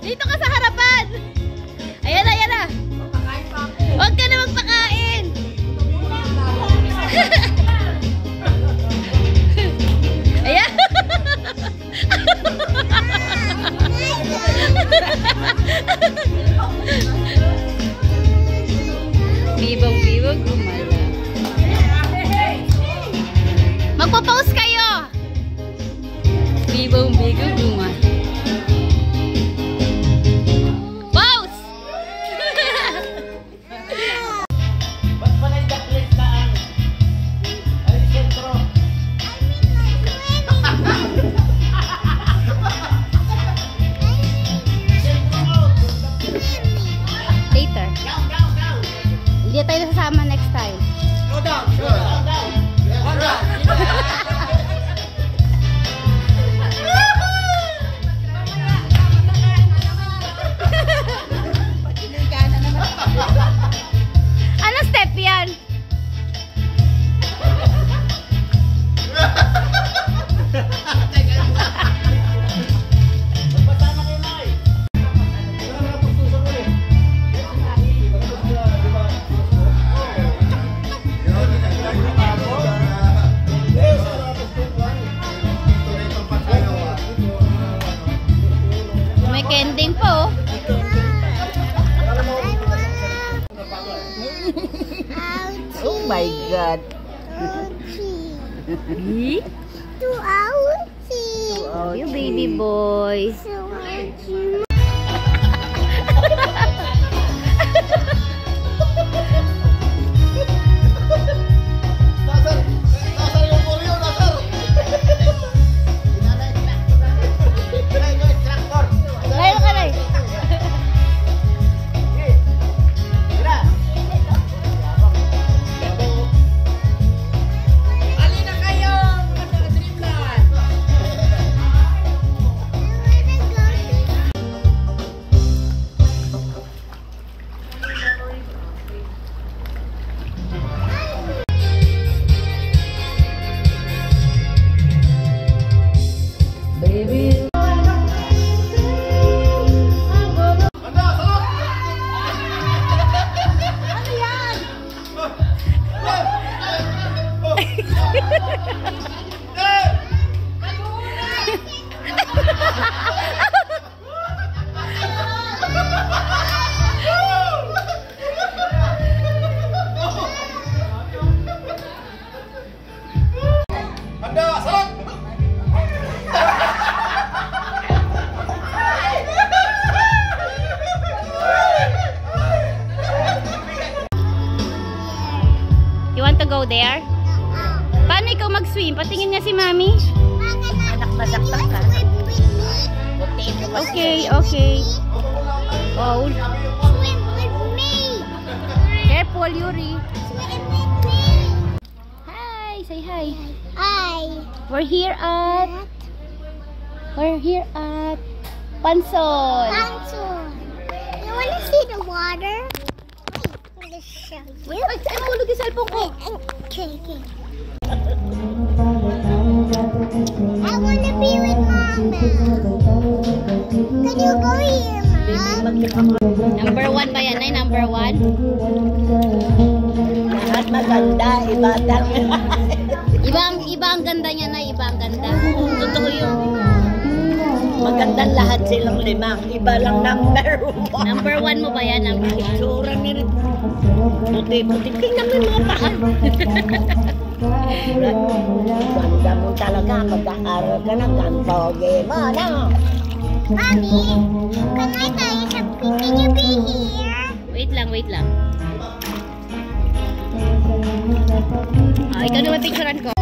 Dito ka sa harapan. Ayan na, ayan na. Huwag ka na magpakain. Ayan. Bibong-bibong gumala. Magpo-pause kayo. Bibong-bibong gumala. Pause! Ba't pa na i-daplet na ang sentro? Later. Hindi tayo nasasama next time. Go down, sure. Down. One down. Ano step yan? Magpasama kayo, Nay. May kending po. Oh my God. Oh, you baby boy. Nasar yung polio, nasar. Ngayon ka na eh. Alina kayo, mga dreamland. Baby. Handa, salok! Ano yan? Handa, salok! You want to go there? Paano ikaw mag-swim? Patingin nga si Mami. Anak masaktak ka. Okay, okay. Oh. Careful, Yuri. Hi, say hi. We're here at Pansol. You want to see the water? Wait, let me show you. Ay, mahulog yung cellphone ko. Okay. I want to be with Mama. Can you go here, Mom? Number 1 ba yan, ay? Number 1? At maganda, iba lang. Iba ang ganda niya na, iba ang ganda. Totoo yun. Magandang lahat silang lima. Iba lang number 1. Number 1 mo ba yan? Number 1? Itsura nila. Puti-puti. Tingnan mo yung mga paa. Ganda mo talaga. Mag-aaral ka ng gantoge mo, no? Mommy, can I tell you something? Can you be here? Wait lang, wait lang. Ikaw naman picturean ko.